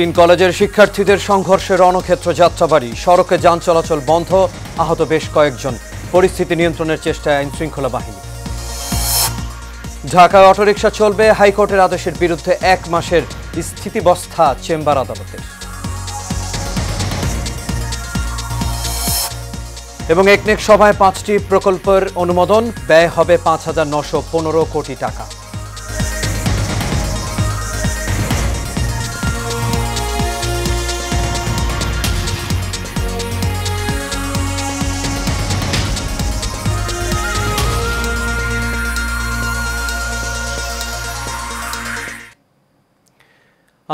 তিন কলেজের শিক্ষার্থীদের সংঘর্ষে রণক্ষেত্র যাত্রাবাড়ি, সড়কে যান চলাচল বন্ধ, আহত বেশ কয়েকজন। পরিস্থিতি নিয়ন্ত্রণের চেষ্টায় আইন শৃঙ্খলা বাহিনী। ঢাকায় অটোরিকশা চলবে, হাইকোর্টের আদেশের বিরুদ্ধে 1 মাসের স্থিতিবস্থা চেম্বার আদালতের। এবং একনেক সভায় 5টি প্রকল্পের অনুমোদন, ব্যয় হবে 5,915 কোটি টাকা।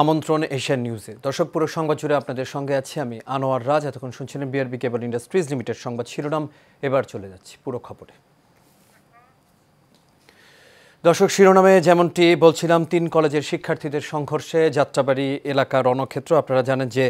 আমন্ত্রণ এশিয়ান নিউজে। দর্শক, পুরো সংবাদ জুড়ে আপনাদের সঙ্গে আছি আমি আনোয়ার রাজ। এতক্ষণ শুনছিলেন বিআরবি কেবল ইন্ডাস্ট্রিজ লিমিটেড সংবাদ শিরোনাম। এবার চলে যাচ্ছি পুরো খবরে। দর্শক, শিরোনামে যেমনটি বলছিলাম, 3 কলেজের শিক্ষার্থীদের সংঘর্ষে যাত্রাবাড়ি এলাকা রণক্ষেত্র। আপনারা জানেন যে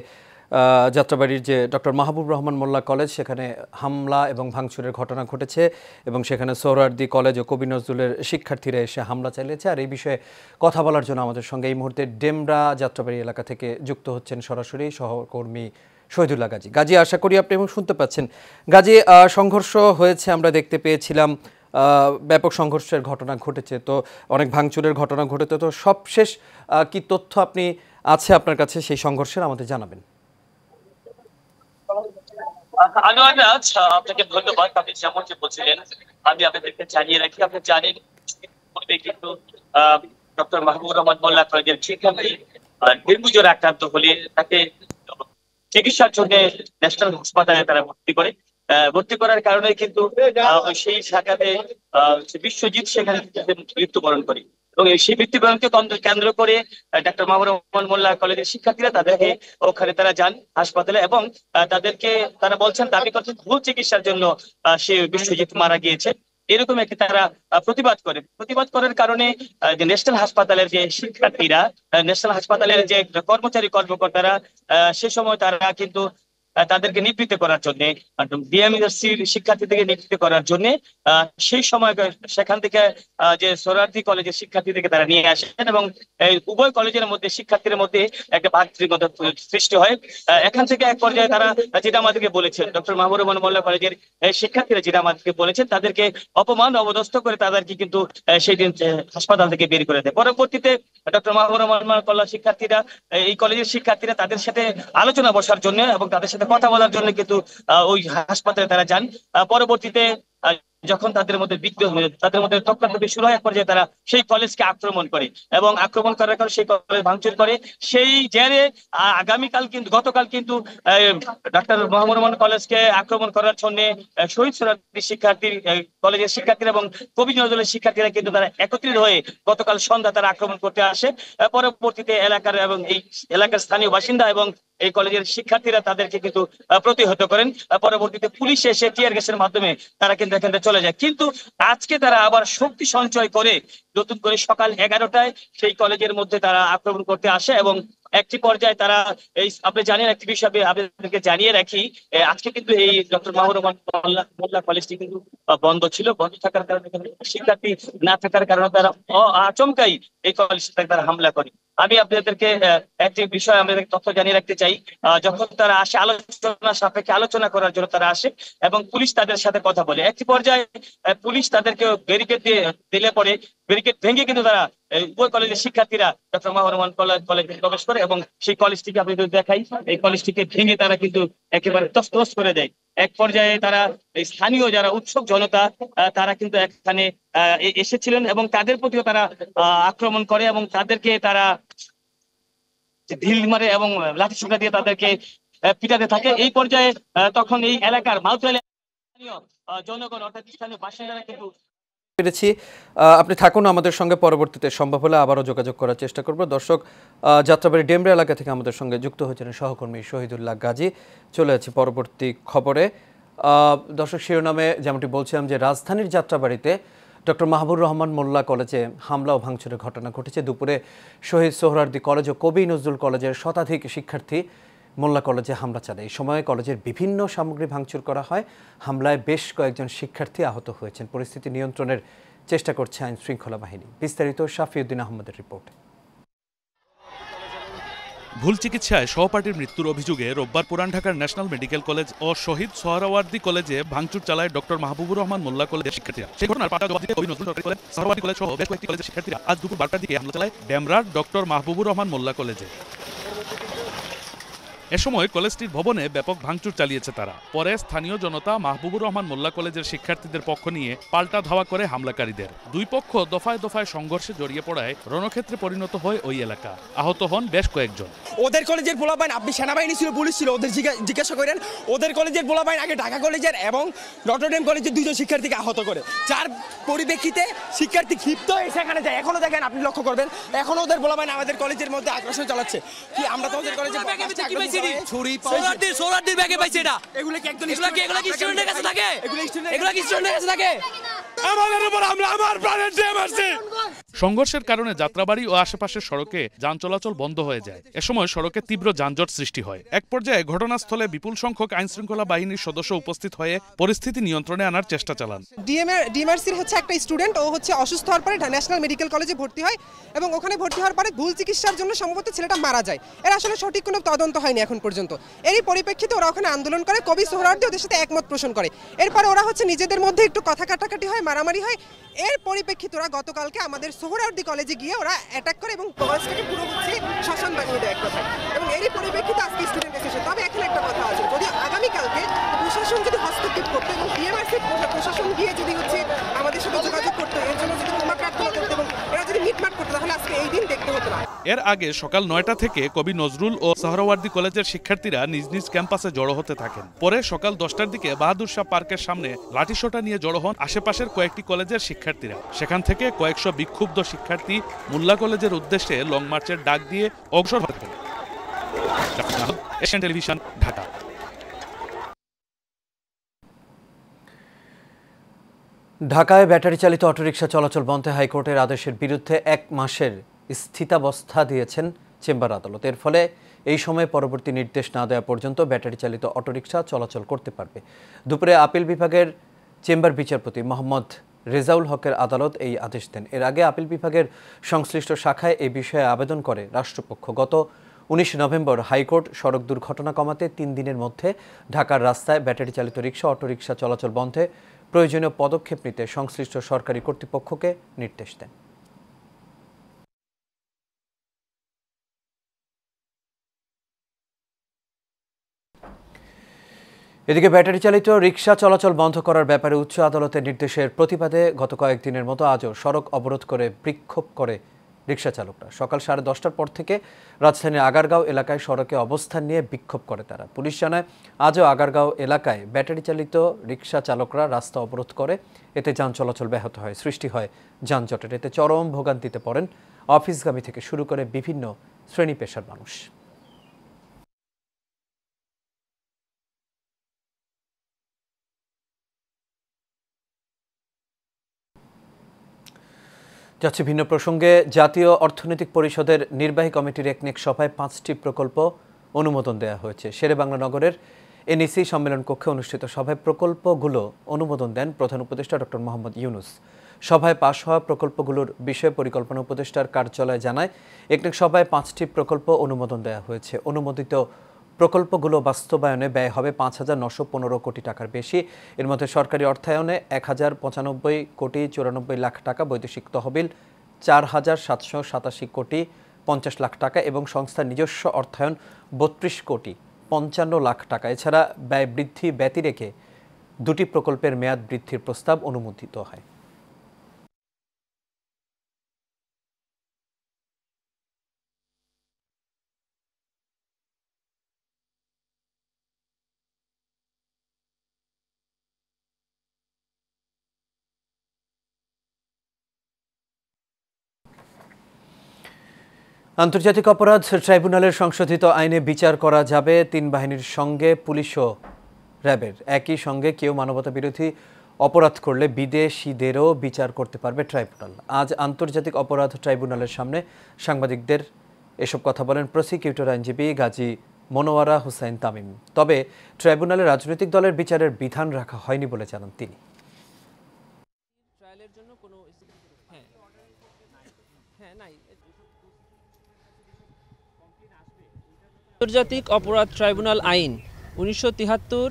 যাত্রাবাড়ির যে ডক্টর মাহবুব রহমান মোল্লা কলেজ, সেখানে হামলা এবং ভাঙচুরের ঘটনা ঘটেছে এবং সেখানে সোহরাওয়ার্দী কলেজ ও কবি নজরুলের শিক্ষার্থীরা এসে হামলা চালিয়েছে। আর এই বিষয়ে কথা বলার জন্য আমাদের সঙ্গে এই মুহূর্তে ডেমরা যাত্রাবাড়ি এলাকা থেকে যুক্ত হচ্ছেন সরাসরি সহকর্মী শহীদুল্লাহ গাজী। গাজী, আশা করি আপনি এবং শুনতে পাচ্ছেন। গাজী, সংঘর্ষ হয়েছে, আমরা দেখতে পেয়েছিলাম ব্যাপক সংঘর্ষের ঘটনা ঘটেছে, তো অনেক ভাঙচুরের ঘটনা ঘটেছে। তো সবশেষ কি তথ্য আপনি আছে আপনার কাছে সেই সংঘর্ষের, আমাদের জানাবেন। আনোয়ার রাজ, আপনাকে ধন্যবাদ। আপনি যেমনটি বলছিলেন, আমি আপনাদেরকে জানিয়ে রাখি, আপনি জানেন কিন্তু ডক্টর মাহবুবুর রহমান মোল্লা কলেজের শিক্ষার্থী ডেঙ্গু জ্বরে আক্রান্ত হলে তাকে চিকিৎসার জন্য ন্যাশনাল হাসপাতালে তারা ভর্তি করার কারণে কিন্তু সেই শাখাতে বিশ্বজিৎ সেখানে মৃত্যুবরণ করে। এবং সেই মৃত্যুবরণকে কেন্দ্র করে ডাক্তার মাহবুবুর রহমান মোল্লা কলেজের শিক্ষার্থীরা তাদেরকে ওখানে তারা যান হাসপাতালে এবং তাদেরকে তারা বলছেন, দাবি করছেন ভুল চিকিৎসার জন্য সে বিশ্বজিৎ মারা গিয়েছে। এরকম একটি তারা প্রতিবাদ করার কারণে যে ন্যাশনাল হাসপাতালের যে শিক্ষার্থীরা, ন্যাশনাল হাসপাতালের যে কর্মকর্তারা সে সময় তারা কিন্তু তাদেরকে নিবৃত্ত করার জন্য, ডিএমইউসির শিক্ষার্থীদেরকে নিবৃত্ত করার জন্য সেই সময় সেখান থেকে যে সোহরাওয়ার্দী কলেজের শিক্ষার্থীদেরকে তারা নিয়ে আসেন এবং উভয় কলেজের মধ্যে শিক্ষার্থীদের মধ্যে একটা ভাতৃত্বতা সৃষ্টি হয়। এখান থেকে এক পর্যায়ে তারা যেটা আমাদেরকে বলেছেন, ডক্টর মাহবুবুর রহমান মোল্লা কলেজের শিক্ষার্থীরা যেটা আমাদেরকে বলেছেন, তাদেরকে অপমান অবদস্থ করে তাদেরকে কিন্তু সেই দিন হাসপাতাল থেকে বের করে দেয়। পরবর্তীতে ডক্টর মাহবুবুর রহমান মোল্লা শিক্ষার্থীরা, এই কলেজের শিক্ষার্থীরা তাদের সাথে আলোচনা বসার জন্য এবং তাদের সাথে কথা বলার জন্য কিন্তু ওই হাসপাতালে তারা যান। পরবর্তীতে যখন তাদের মধ্যে তক্কাতক্কি শুরু হয়, এক পর্যায়ে তারা সেই কলেজকে আক্রমণ করে এবং আক্রমণ করার কারণে সেই কলেজ ভাঙচুর করে। সেই জেরে গতকাল কিন্তু ডাক্তার মাহবুবুর রহমান কলেজকে আক্রমণ করার জন্য শহীদ সোহরাওয়ার্দী কলেজের শিক্ষার্থীরা এবং কবি নজরুলের শিক্ষার্থীরা কিন্তু তারা একত্রিত হয়ে গতকাল সন্ধ্যা তারা আক্রমণ করতে আসে। পরবর্তীতে এই এলাকার স্থানীয় বাসিন্দা এবং এই কলেজের শিক্ষার্থীরা তাদেরকে কিন্তু প্রতিহত করেন। পরবর্তীতে পুলিশ এসে টিয়ার গ্যাসের মাধ্যমে তারা কিন্তু এখান থেকে চলে যায়। কিন্তু আজকে তারা আবার শক্তি সঞ্চয় করে নতুন করে সকাল 11টায় সেই কলেজের মধ্যে তারা আক্রমণ করতে আসে এবং একটি পর্যায়ে তারা আপনি জানেন, একটি বিষয় আপনাদেরকে জানিয়ে রাখি, আজকে কিন্তু এই ডক্টর মাহবুবুর রহমান মোল্লা কলেজটি কিন্তু বন্ধ ছিল। বন্ধ থাকার কারণে শিক্ষার্থী না থাকার কারণে তারা আচমকাই এই কলেজটাকে তারা হামলা করে। আমি আপনাদেরকে একটি বিষয় আমাদের তথ্য জানিয়ে রাখতে চাই। যখন তারা আসে আলোচনা করার জন্য তারা আসে এবং পুলিশ তাদের সাথে কথা বলে। একটি পর্যায়ে পুলিশ তাদেরকে ব্যারিকেড দিলে পরে ব্যারিকেড ভেঙে কিন্তু তারা উভয় কলেজের শিক্ষার্থীরা ডক্টর মাহবুবুর রহমান কলেজে প্রবেশ করে এবং সেই কলেজটিকে আপনি যদি দেখাই, এই কলেজটিকে ভেঙে তারা কিন্তু একেবারে তছনছ করে দেয়। এক পর্যায়ে তারা স্থানীয় যারা উৎসুক জনতা তারা কিন্তু এখানে এসেছিলেন এবং তাদের প্রতিও তারা আক্রমণ করে এবং তাদেরকে তারা ঢিল মারে এবং লাঠিসোঁটা দিয়ে তাদেরকে পিটাতে থাকে। এই পর্যায়ে তখন এই এলাকার মাউথওয়েল জনগণ অর্থাৎ স্থানীয় বাসিন্দারা কিন্তু পেরেছি। আপনি থাকুন আমাদের সঙ্গে, পরবর্তীতে সম্ভব হলে আবারও যোগাযোগ করার চেষ্টা করব। দর্শক, যাত্রাবাড়ি ডেমরা এলাকা থেকে আমাদের সঙ্গে যুক্ত হয়েছেন সহকর্মী শহীদুল্লাহ গাজী। চলে যাচ্ছি পরবর্তী খবরে। দর্শক, শিরোনামে যেমনটি বলছিলাম যে রাজধানীর যাত্রাবাড়িতে ডক্টর মাহবুবুর রহমান মোল্লা কলেজে হামলা ও ভাঙচুরের ঘটনা ঘটেছে। দুপুরে শহীদ সোহরাওয়ার্দী কলেজ ও কবি নজরুল কলেজের শতাধিক শিক্ষার্থী মোল্লা কলেজে হামলা চালায়। এই সময় কলেজের বিভিন্ন সামগ্রী ভাঙচুর করা হয়। হামলায় বেশ কয়েকজন শিক্ষার্থী আহত হয়েছেন। পরিস্থিতি নিয়ন্ত্রণের চেষ্টা করছে আইন শৃঙ্খলা বাহিনী। বিস্তারিত শাফিউদ্দিন আহমেদের রিপোর্ট। ভুল চিকিৎসায় সহপাঠীর মৃত্যুর অভিযোগে রোববার পুরান ঢাকার ন্যাশনাল মেডিকেল কলেজ ও শহীদ সোহরাওয়ার্দী কলেজে ভাঙচুর চালায় ডক্টর মাহবুবুর রহমান মোল্লা কলেজের শিক্ষার্থীরা। সেই ঘটনার পাল্টা জবাব দিতে কবি নজরুল সরকারি কলেজ, সোহরাওয়ার্দী কলেজ সহ বেশ কয়েকটি কলেজের শিক্ষার্থীরা আজ দুপুর 12টার দিকে হামলা চালায় ডেমরার ডক্টর মাহবুবুর রহমান মোল্লা কলেজে। এ সময় কলেজটির ভবনে ব্যাপক ভাঙচুর চালিয়েছে তারা। পরে স্থানীয় জনতা মাহবুবুর রহমান মোল্লা কলেজের শিক্ষার্থীদের পক্ষ নিয়ে পাল্টা ধাওয়া করে হামলাকারীদের। দুই পক্ষ দফায় দফায় সংঘর্ষে জড়িয়ে পড়ায় রণক্ষেত্রে পরিণত হয় ওই এলাকা। আহত হন বেশ কয়েকজন। ওদের কলেজের পোলাপাইন, আপনি সেনাবাহিনী ছিল, পুলিশ ছিল, ওদের জিজ্ঞাসা করেন। ওদের কলেজের পোলাপাইন আগে ঢাকা কলেজের এবং নটরডেম কলেজের দুজন শিক্ষার্থীকে আহত করে, যার পরিপ্রেক্ষিতে শিক্ষার্থী ক্ষিপ্ত হয়ে সেখানে যায়। এখনো দেখেন, আপনি লক্ষ্য করবেন, এখনো ওদের পোলাপাইন আমাদের কলেজের মধ্যে আগ্রাসন চালাচ্ছে। কি আমরা তো ওদের কলেজে সোহরাওয়ার্দীর ব্যাগে পাইছে এটা। এগুলো কি একজন এগুলো কি স্টুডেন্টের কাছে থাকে? এগুলো কি স্টুডেন্টের কাছে থাকে? আমাদের উপর হামলা, আমার প্রাণের যে মারছে। সংঘর্ষের কারণে যাত্রাবাড়ি ও আশেপাশের সড়কে যান চলাচল বন্ধ হয়ে যায়। এ সময় সড়কে তীব্র যানজট সৃষ্টি হয়। এক পর্যায়ে ঘটনাস্থলে বিপুল সংখ্যক আইনশৃঙ্খলা বাহিনীর সদস্য উপস্থিত হয়ে পরিস্থিতি নিয়ন্ত্রণে আনার চেষ্টা চালান। ডিএমআরসির হচ্ছে একটা স্টুডেন্ট, ও হচ্ছে অসুস্থ হওয়ার পরে ন্যাশনাল মেডিকেল কলেজে ভর্তি হয় এবং ওখানে ভর্তি হওয়ার পরে ভুল চিকিৎসার জন্য সম্ভবত ছেলেটা মারা যায়। এর আসলে সঠিক কোনো তদন্ত হয়নি এখন পর্যন্ত। এরই পরিপ্রেক্ষিতে ওরা ওখানে আন্দোলন করে, কবি সোহরাওয়ার্দী ওদের সাথে একমত পোষণ করে। এরপরে ওরা হচ্ছে নিজেদের মধ্যে একটু কথা কাটাকাটি হয়, মারামারি হয়। এর পরিপ্রেক্ষিতে ওরা গতকালকে আমাদের সোহরাওয়ার্দী কলেজে গিয়ে ওরা অ্যাটাক করে এবং কলেজটাকে পুরো হচ্ছে শ্মশান বানিয়ে দেয় এক কথায়। এবং এরই পরিপ্রেক্ষিতে আজকে স্টুডেন্ট এসেছে। তবে এখানে একটা কথা আছে, যদি আগামীকালকে প্রশাসন যদি হস্তক্ষেপ করতো এবং ডিএমআরসি প্রশাসন গিয়ে যদি হচ্ছে আমাদের সাথে যোগাযোগ করতো, এর জন্য যদি ক্ষমা প্রার্থনা করতো এবং এরা যদি মিটমাট করতো, তাহলে আজকে এই দিন দেখতে হতো না। এর আগে সকাল 9টা থেকে কবি নজরুল ও সোহরাওয়ার্দী কলেজের শিক্ষার্থীরা নিজ নিজ ক্যাম্পাসে জড়ো হতে থাকেন। পরে সকাল 10টার দিকে বাহাদুর শাহ পার্কের সামনে লাঠিসোঁটা নিয়ে জড়ো হন আশেপাশের কয়েকটি কলেজের শিক্ষার্থীরা। সেখান থেকে কয়েকশো বিক্ষুব্ধ শিক্ষার্থী মোল্লা কলেজের উদ্দেশ্যে লং মার্চের ডাক দিয়ে অগ্রসর হতেন। Asian television, Dhaka. ঢাকায় ব্যাটারি চালিত অটোরিকশা চলাচল বন্ধে হাইকোর্টের আদেশের বিরুদ্ধে 1 মাসের স্থিতাবস্থা দিয়েছেন চেম্বার আদালত। এর ফলে এই সময় পরবর্তী নির্দেশ না দেওয়া পর্যন্ত ব্যাটারি চালিত অটোরিকশা চলাচল করতে পারবে। দুপুরে আপিল বিভাগের চেম্বার বিচারপতি মোহাম্মদ রেজাউল হকের আদালত এই আদেশ দেন। এর আগে আপিল বিভাগের সংশ্লিষ্ট শাখায় এই বিষয়ে আবেদন করে রাষ্ট্রপক্ষ। গত 19 নভেম্বর হাইকোর্ট সড়ক দুর্ঘটনা কমাতে 3 দিনের মধ্যে ঢাকার রাস্তায় ব্যাটারি চালিত রিকশা অটোরিকশা চলাচল বন্ধে প্রয়োজনীয় পদক্ষেপ নিতে সংশ্লিষ্ট সরকারি কর্তৃপক্ষকে নির্দেশ দেন। এদিকে ব্যাটারি চালিত রিকশা চলাচল বন্ধ করার ব্যাপারে উচ্চ আদালতের নির্দেশের প্রতিবাদে গত কয়েকদিনের মতো আজও সড়ক অবরোধ করে বিক্ষোভ করে রিকশা চালকরা। সকাল 10:30টার পর থেকে রাজধানীর আগারগাঁও এলাকায় সড়কে অবস্থান নিয়ে বিক্ষোভ করে তারা। পুলিশ জানায় আজও আগারগাঁও এলাকায় ব্যাটারি চালিত রিকশা চালকরা রাস্তা অবরোধ করে। এতে যান চলাচল ব্যাহত হয়, সৃষ্টি হয় যানজটের। এতে চরম ভোগান্তিতে পড়েন অফিসগামী থেকে শুরু করে বিভিন্ন শ্রেণী পেশার মানুষ। যাচ্ছে ভিন্ন প্রসঙ্গে। জাতীয় অর্থনৈতিক পরিষদের নির্বাহী কমিটির একনেক সভায় 5টি প্রকল্প অনুমোদন দেওয়া হয়েছে। শেরেবাংলা নগরের এনইসি সম্মেলন কক্ষে অনুষ্ঠিত সভায় প্রকল্পগুলো অনুমোদন দেন প্রধান উপদেষ্টা ডক্টর মোহাম্মদ ইউনুস। সভায় পাশ হওয়া প্রকল্পগুলোর বিষয়ে পরিকল্পনা উপদেষ্টার কার্যালয় জানায়, একনেক সভায় 5টি প্রকল্প অনুমোদন দেওয়া হয়েছে। অনুমোদিত প্রকল্পগুলো বাস্তবায়নে ব্যয় হবে 5,915 কোটি টাকার বেশি। এর মধ্যে সরকারি অর্থায়নে 1,095 কোটি 94 লাখ টাকা, বৈদেশিক তহবিল 4,787 কোটি 50 লাখ টাকা এবং সংস্থার নিজস্ব অর্থায়ন 32 কোটি 55 লাখ টাকা। এছাড়া ব্যয় বৃদ্ধি ব্যতি রেখে 2টি প্রকল্পের মেয়াদ বৃদ্ধির প্রস্তাব অনুমোদিত হয়। আন্তর্জাতিক অপরাধ ট্রাইব্যুনালের সংশোধিত আইনে বিচার করা যাবে 3 বাহিনীর সঙ্গে পুলিশ ও র্যাবের। একই সঙ্গে কেউ মানবতা বিরোধী অপরাধ করলে বিদেশিদেরও বিচার করতে পারবে ট্রাইব্যুনাল। আজ আন্তর্জাতিক অপরাধ ট্রাইব্যুনালের সামনে সাংবাদিকদের এসব কথা বলেন প্রসিকিউটর আইনজীবী গাজী মনোয়ারা হুসাইন তামিম। তবে ট্রাইব্যুনালে রাজনৈতিক দলের বিচারের বিধান রাখা হয়নি বলে জানান তিনি। আন্তর্জাতিক অপরাধ ট্রাইব্যুনাল আইন 1973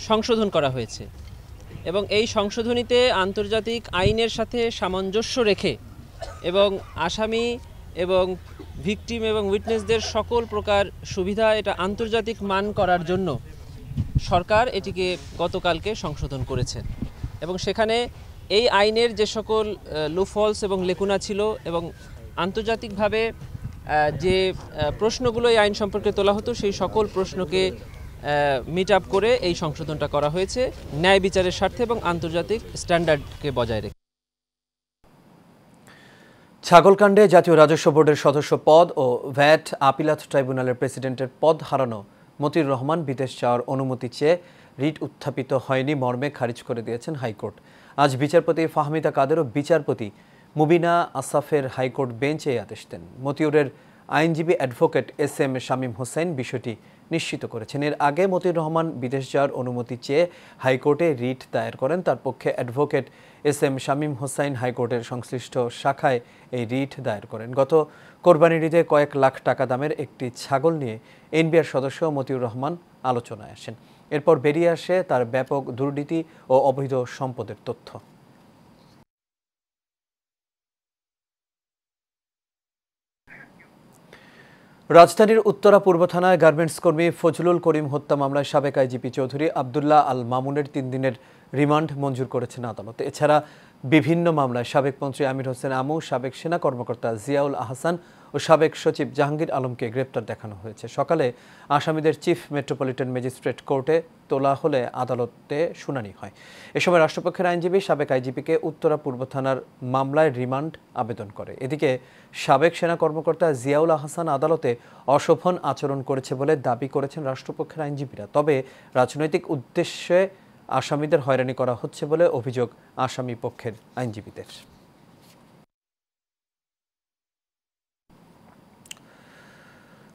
সংশোধন করা হয়েছে এবং এই সংশোধনীতে আন্তর্জাতিক আইনের সাথে সামঞ্জস্য রেখে এবং আসামি এবং ভিকটিম এবং উইটনেসদের সকল প্রকার সুবিধা এটা আন্তর্জাতিক মান করার জন্য সরকার এটিকে গতকালকে সংশোধন করেছেন এবং সেখানে এই আইনের যে সকল লুফলস এবং লেকুনা ছিল এবং আন্তর্জাতিকভাবে যে প্রশ্নগুলো এই আইন সম্পর্কে তোলা হতো সেই সকল প্রশ্নকে মিট আপ করে এই সংশোধনটা করা হয়েছে ন্যায় বিচারের স্বার্থে এবং আন্তর্জাতিক স্ট্যান্ডার্ডকে বজায় রেখে। ছাগলকাণ্ডে জাতীয় রাজস্ব বোর্ডের সদস্য পদ ও ভ্যাট আপিলাত ট্রাইব্যুনালের প্রেসিডেন্টের পদ হারানো মতিউর রহমান বিদেশ যাওয়ার অনুমতি চেয়ে রিট উত্থাপিত হয়নি মর্মে খারিজ করে দিয়েছেন হাইকোর্ট। আজ বিচারপতি ফাহমিদা কাদের ও বিচারপতি মুবিনা আসাফের হাইকোর্ট বেঞ্চ এই আদেশ দেন। মতিউরের আইনজীবী অ্যাডভোকেট SM শামীম হোসেন বিষয়টি নিশ্চিত করেছেন। এর আগে মতিউর রহমান বিদেশ যাওয়ার অনুমতি চেয়ে হাইকোর্টে রিট দায়ের করেন। তার পক্ষে অ্যাডভোকেট SM শামীম হোসেন হাইকোর্টের সংশ্লিষ্ট শাখায় এই রিট দায়ের করেন। গত কোরবানির ঈদে কয়েক লাখ টাকা দামের একটি ছাগল নিয়ে NBR সদস্য মতিউর রহমান আলোচনায় আসেন। এরপর বেরিয়ে আসে তার ব্যাপক দুর্নীতি ও অবৈধ সম্পদের তথ্য। রাজধানীর উত্তরা পূর্ব থানায় গার্মেন্টস কর্মী ফজলুল করিম হত্যা মামলায় সাবেক আইজিপি চৌধুরী আবদুল্লাহ আল মামুনের 3 দিনের রিমান্ড মঞ্জুর করেছেন আদালত। এছাড়া বিভিন্ন মামলায় সাবেক মন্ত্রী আমির হোসেন আমু, সাবেক সেনা কর্মকর্তা জিয়াউল আহসান ও সাবেক সচিব জাহাঙ্গীর আলমকে গ্রেপ্তার দেখানো হয়েছে। সকালে আসামিদের চিফ মেট্রোপলিটন ম্যাজিস্ট্রেট কোর্টে তোলা হলে আদালতে শুনানি হয়। এ সময় রাষ্ট্রপক্ষের আইনজীবী সাবেক আইজিপিকে উত্তরা পূর্ব থানার মামলায় রিমান্ড আবেদন করে। এদিকে সাবেক সেনা কর্মকর্তা জিয়াউল আহসান আদালতে অশোভন আচরণ করেছে বলে দাবি করেছেন রাষ্ট্রপক্ষের আইনজীবীরা। তবে রাজনৈতিক উদ্দেশ্যে আসামিদের হয়রানি করা হচ্ছে বলে অভিযোগ আসামি পক্ষের আইনজীবীদের।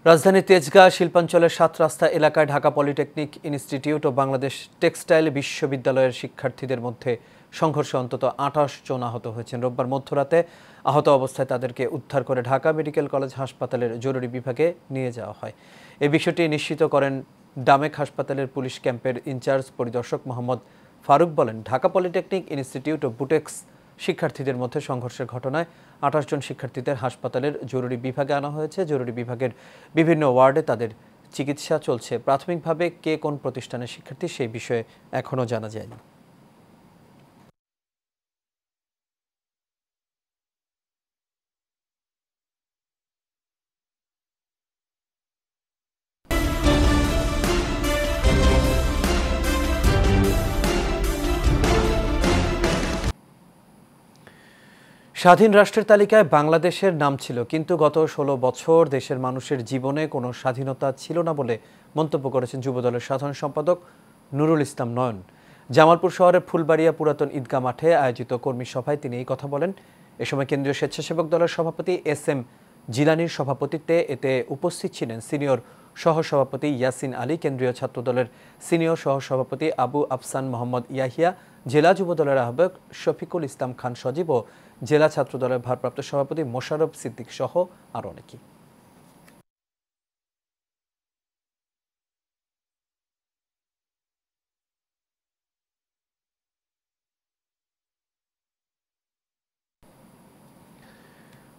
রাজধানীর তেজগাঁ শিল্পাঞ্চলের 7 রাস্তা এলাকায় ঢাকা পলিটেকনিক ইনস্টিটিউট ও বাংলাদেশ টেক্সটাইল বিশ্ববিদ্যালয়ের শিক্ষার্থীদের মধ্যে সংঘর্ষে অন্তত 28 জন আহত হয়েছেন। রোববার মধ্যরাতে আহত অবস্থায় তাদেরকে উদ্ধার করে ঢাকা মেডিকেল কলেজ হাসপাতালের জরুরি বিভাগে নিয়ে যাওয়া হয়। এই বিষয়টি নিশ্চিত করেন ডামেক হাসপাতালের পুলিশ ক্যাম্পের ইনচার্জ পরিদর্শক মোহাম্মদ ফারুক। বলেন, ঢাকা পলিটেকনিক ইনস্টিটিউট ও বুটেক্স শিক্ষার্থীদের মধ্যে সংঘর্ষের ঘটনায় 28 জন শিক্ষার্থীদের হাসপাতালের জরুরি বিভাগে আনা হয়েছে। জরুরি বিভাগের বিভিন্ন ওয়ার্ডে তাদের চিকিৎসা চলছে। প্রাথমিকভাবে কে কোন প্রতিষ্ঠানের শিক্ষার্থী সেই বিষয়ে এখনও জানা যায়নি। স্বাধীন রাষ্ট্রের তালিকায় বাংলাদেশের নাম ছিল, কিন্তু গত 16 বছর দেশের মানুষের জীবনে কোনো স্বাধীনতা ছিল না বলে মন্তব্য করেছেন যুবদলের সাধারণ সম্পাদক নুরুল ইসলাম নয়ন। জামালপুর শহরের ফুলবাড়িয়া পুরাতন ঈদগাহ মাঠে আয়োজিত কর্মী সভায় তিনি এই কথা বলেন। এ সময় কেন্দ্রীয় স্বেচ্ছাসেবক দলের সভাপতি SM জিলানির সভাপতিত্বে এতে উপস্থিত ছিলেন সিনিয়র সহসভাপতি ইয়াসিন আলী, কেন্দ্রীয় ছাত্র দলের সিনিয়র সহসভাপতি আবু আফসান মোহাম্মদ ইয়াহিয়া, জেলা যুবদলের আহ্বায়ক শফিকুল ইসলাম খান সজীব ও জেলা ছাত্র দলের ভারপ্রাপ্ত সভাপতি মোশাররফ সিদ্দিক সহ আরও অনেকে।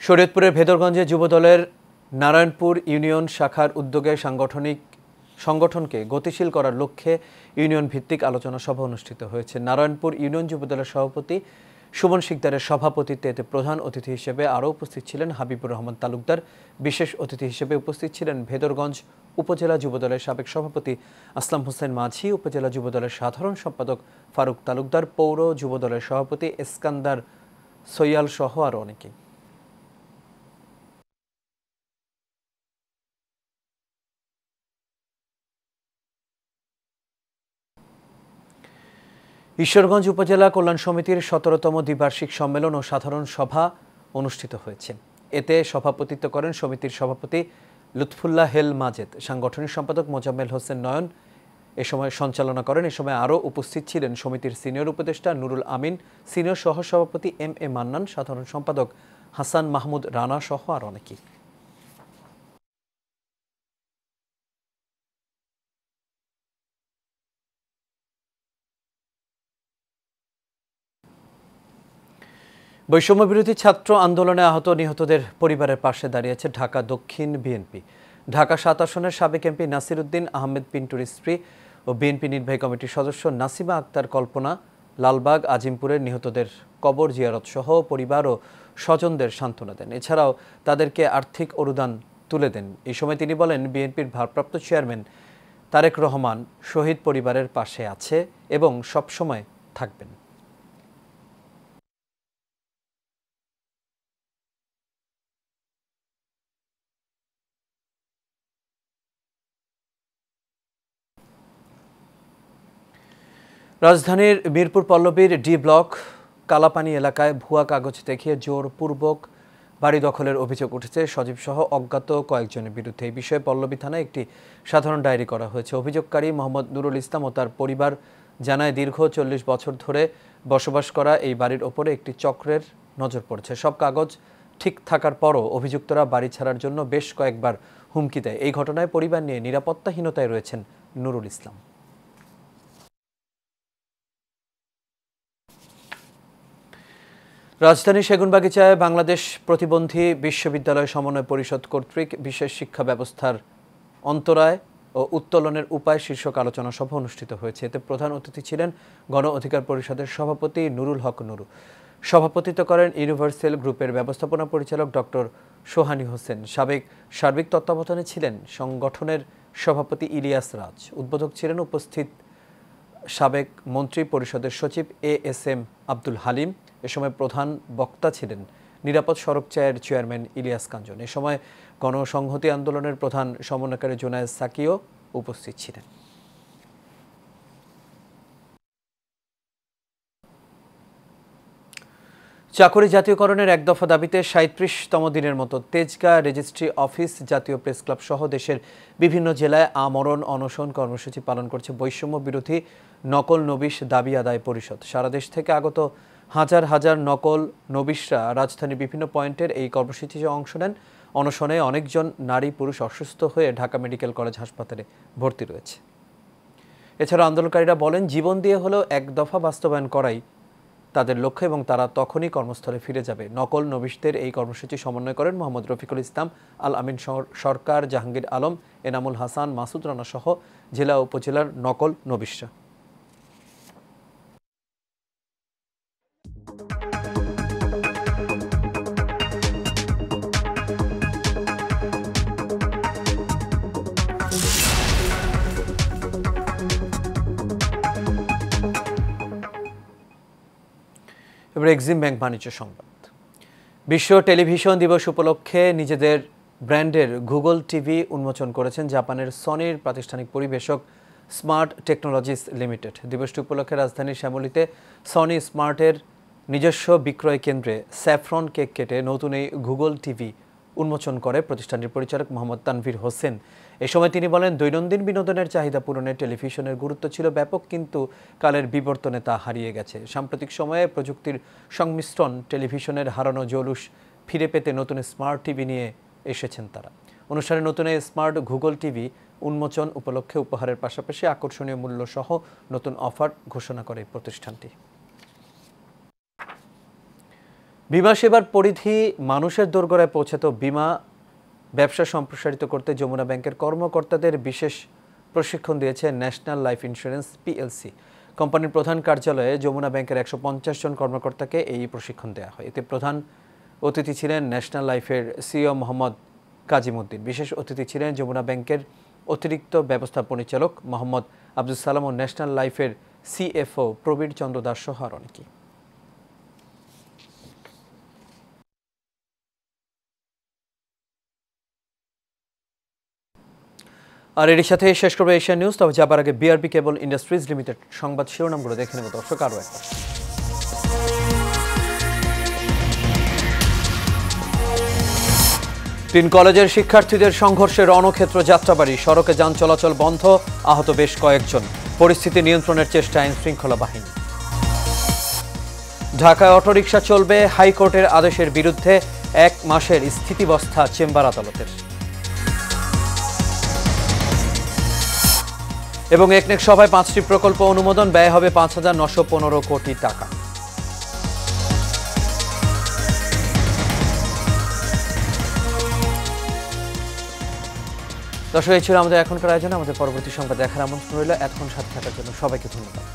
শরীয়তপুরের ভেদরগঞ্জে যুবদলের নারায়ণপুর ইউনিয়ন শাখার উদ্যোগে সংগঠনকে গতিশীল করার লক্ষ্যে ইউনিয়ন ভিত্তিক আলোচনা সভা অনুষ্ঠিত হয়েছে। নারায়ণপুর ইউনিয়ন যুবদলের সভাপতি সুমন শিকদারের সভাপতিত্বে এতে প্রধান অতিথি হিসেবে আরও উপস্থিত ছিলেন হাবিবুর রহমান তালুকদার। বিশেষ অতিথি হিসেবে উপস্থিত ছিলেন ভেদরগঞ্জ উপজেলা যুবদলের সাবেক সভাপতি আসলাম হোসেন মাঝি, উপজেলা যুবদলের সাধারণ সম্পাদক ফারুক তালুকদার, পৌর যুবদলের সভাপতি এসকান্দার সৈয়াল সহ আরও অনেকে। ঈশ্বরগঞ্জ উপজেলা কল্যাণ সমিতির 17তম দ্বিবার্ষিক সম্মেলন ও সাধারণ সভা অনুষ্ঠিত হয়েছে। এতে সভাপতিত্ব করেন সমিতির সভাপতি লুৎফুল্লাহ হেল মাজেদ, সাংগঠনিক সম্পাদক মোজাম্মেল হোসেন নয়ন এ সময় সঞ্চালনা করেন। এ সময় আরও উপস্থিত ছিলেন সমিতির সিনিয়র উপদেষ্টা নুরুল আমিন, সিনিয়র সহসভাপতি MA মান্নান, সাধারণ সম্পাদক হাসান মাহমুদ রানা সহ আরও অনেকে। বৈষম্য বিরোধী ছাত্র আন্দোলনে আহত নিহতদের পরিবারের পাশে দাঁড়িয়েছে ঢাকা দক্ষিণ বিএনপি। ঢাকা ৭ আসনের সাবেক এমপি নাসির উদ্দিন আহমেদ পিন্টুর স্ত্রী ও বিএনপি নির্বাহী কমিটির সদস্য নাসিমা আক্তার কল্পনা লালবাগ আজিমপুরের নিহতদের কবর জিয়ারত সহ পরিবার ও স্বজনদের সান্ত্বনা দেন। এছাড়াও তাদেরকে আর্থিক অনুদান তুলে দেন। এই সময় তিনি বলেন, বিএনপির ভারপ্রাপ্ত চেয়ারম্যান তারেক রহমান শহীদ পরিবারের পাশে আছে এবং সবসময় থাকবেন। রাজধানীর মিরপুর পল্লবীর ডি ব্লক কালাপানি এলাকায় ভুয়া কাগজ দেখিয়ে জোরপূর্বক বাড়ি দখলের অভিযোগ উঠেছে সজীব সহ অজ্ঞাত কয়েকজনের বিরুদ্ধে। এই বিষয়ে পল্লবী থানায় একটি সাধারণ ডায়েরি করা হয়েছে। অভিযোগকারী মোহাম্মদ নুরুল ইসলাম ও তার পরিবার জানায়, দীর্ঘ 40 বছর ধরে বসবাস করা এই বাড়ির ওপরে একটি চক্রের নজর পড়েছে। সব কাগজ ঠিক থাকার পরও অভিযুক্তরা বাড়ি ছাড়ার জন্য বেশ কয়েকবার হুমকি দেয়। এই ঘটনায় পরিবার নিয়ে নিরাপত্তাহীনতায় রয়েছেন নুরুল ইসলাম। রাজধানীর সেগুনবাগিচায় বাংলাদেশ প্রতিবন্ধী বিশ্ববিদ্যালয় সমন্বয় পরিষদ কর্তৃক বিশেষ শিক্ষা ব্যবস্থার অন্তরায় ও উত্তোলনের উপায় শীর্ষক আলোচনা সভা অনুষ্ঠিত হয়েছে। এতে প্রধান অতিথি ছিলেন গণ অধিকার পরিষদের সভাপতি নুরুল হক নুরু। সভাপতিত্ব করেন ইউনিভার্সাল গ্রুপের ব্যবস্থাপনা পরিচালক ডক্টর সোহানী হোসেন। সার্বিক তত্ত্বাবধানে ছিলেন সংগঠনের সভাপতি ইলিয়াস রাজ। উদ্বোধক ছিলেন উপস্থিত সাবেক মন্ত্রী পরিষদের সচিব এএসএম আব্দুল হালিম। এ সময় প্রধান বক্তা ছিলেন নিরাপদ সড়ক চায়ের চেয়ারম্যান ইলিয়াস কাঞ্জন। এ সময় গণসংহতি আন্দোলনের প্রধান সমন্বয়কারী জোনায়েদ সাকিও উপস্থিত ছিলেন। চাকরি জাতীয়করণের এক দফা দাবিতে ৩৭তম দিনের মতো তেজগাঁ রেজিস্ট্রি অফিস, জাতীয় প্রেস ক্লাব সহ দেশের বিভিন্ন জেলায় আমরণ অনশন কর্মসূচি পালন করছে বৈষম্য বিরোধী নকল নবিশ দাবি আদায় পরিষদ। সারা দেশ থেকে আগত হাজার হাজার নকল নবিশরা রাজধানীর বিভিন্ন পয়েন্টের এই কর্মসূচিতে অংশ নেন। অনশনে অনেকজন নারী পুরুষ অসুস্থ হয়ে ঢাকা মেডিকেল কলেজ হাসপাতালে ভর্তি রয়েছে। এছাড়া আন্দোলনকারীরা বলেন, জীবন দিয়ে হলেও এক দফা বাস্তবায়ন করাই তাদের লক্ষ্য এবং তারা তখনই কর্মস্থলে ফিরে যাবে। নকল নবিশদের এই কর্মসূচি সমন্বয় করেন মোহাম্মদ রফিকুল ইসলাম, আল আমিন সরকার, জাহাঙ্গীর আলম, এনামুল হাসান, মাসুদ রানা সহ জেলা উপজেলার নকল নবিশরা। এবার এক্সিম ব্যাংক বাণিজ্য সংবাদ। বিশ্ব টেলিভিশন দিবস উপলক্ষে নিজেদের ব্র্যান্ডের গুগল টিভি উন্মোচন করেছেন জাপানের সনির প্রাতিষ্ঠানিক পরিবেশক স্মার্ট টেকনোলজিস লিমিটেড। দিবসটি উপলক্ষে রাজধানীর শ্যামলীতে সনি স্মার্টের নিজস্ব বিক্রয় কেন্দ্রে স্যাফরন কেক কেটে নতুন এই গুগল টিভি উন্মোচন করে প্রতিষ্ঠানটির পরিচালক মোহাম্মদ তানভীর হোসেন। এ সময় তিনি বলেন, দৈনন্দিন বিনোদনের চাহিদা পূরণে টেলিভিশনের গুরুত্ব ছিল ব্যাপক, কিন্তু কালের বিবর্তনে তা হারিয়ে গেছে। সাম্প্রতিক সময়ে প্রযুক্তির সংমিশ্রণ টেলিভিশনের হারানো জৌলুস ফিরে পেতে নতুন স্মার্ট টিভি নিয়ে এসেছেন তারা। অনুষ্ঠানে নতুন এই স্মার্ট গুগল টিভি উন্মোচন উপলক্ষে উপহারের পাশাপাশি আকর্ষণীয় মূল্য সহ নতুন অফার ঘোষণা করে প্রতিষ্ঠানটি। বিমা সেবার পরিধি মানুষের দোরগোড়ায় পৌঁছাতে বিমা ব্যবসা সম্প্রসারিত করতে যমুনা ব্যাংকের কর্মকর্তাদের বিশেষ প্রশিক্ষণ দিয়েছে ন্যাশনাল লাইফ ইন্স্যুরেন্স পিএলসি। কোম্পানির প্রধান কার্যালয়ে যমুনা ব্যাংকের 150 জন কর্মকর্তাকে এই প্রশিক্ষণ দেওয়া হয়। এতে প্রধান অতিথি ছিলেন ন্যাশনাল লাইফের সিইও মোহাম্মদ কাজিমউদ্দিন। বিশেষ অতিথি ছিলেন যমুনা ব্যাংকের অতিরিক্ত ব্যবস্থা পরিচালক মোহাম্মদ আব্দুল সালাম ও ন্যাশনাল লাইফের সিএফও প্রবীর চন্দ্র দাস সহ আর অনেকে। আর এর সাথে শেষ করবে এশিয়ান নিউজ। তবে যাবার আগে বিআরবি কেবল ইন্ডাস্ট্রিজ লিমিটেড সংবাদ শিরোনামগুলো দেখে নেব দর্শক আরও একবার। 3 কলেজের শিক্ষার্থীদের সংঘর্ষে রণক্ষেত্র যাত্রাবাড়ি, সড়কে যান চলাচল বন্ধ, আহত বেশ কয়েকজন। পরিস্থিতি নিয়ন্ত্রণের চেষ্টা আইন শৃঙ্খলা বাহিনী। ঢাকায় অটোরিকশা চলবে, হাইকোর্টের আদেশের বিরুদ্ধে 1 মাসের স্থিতিবস্থা চেম্বার আদালতের। এবং একনেক সভায় 5টি প্রকল্প অনুমোদন, ব্যয় হবে 5,915 কোটি টাকা। দর্শক, এই ছিল আমাদের এখনকার আয়োজনে। আমাদের পরবর্তী সংবাদ দেখার আমন্ত্রণ রইল। এতক্ষণ সাথে থাকার জন্য সবাইকে ধন্যবাদ।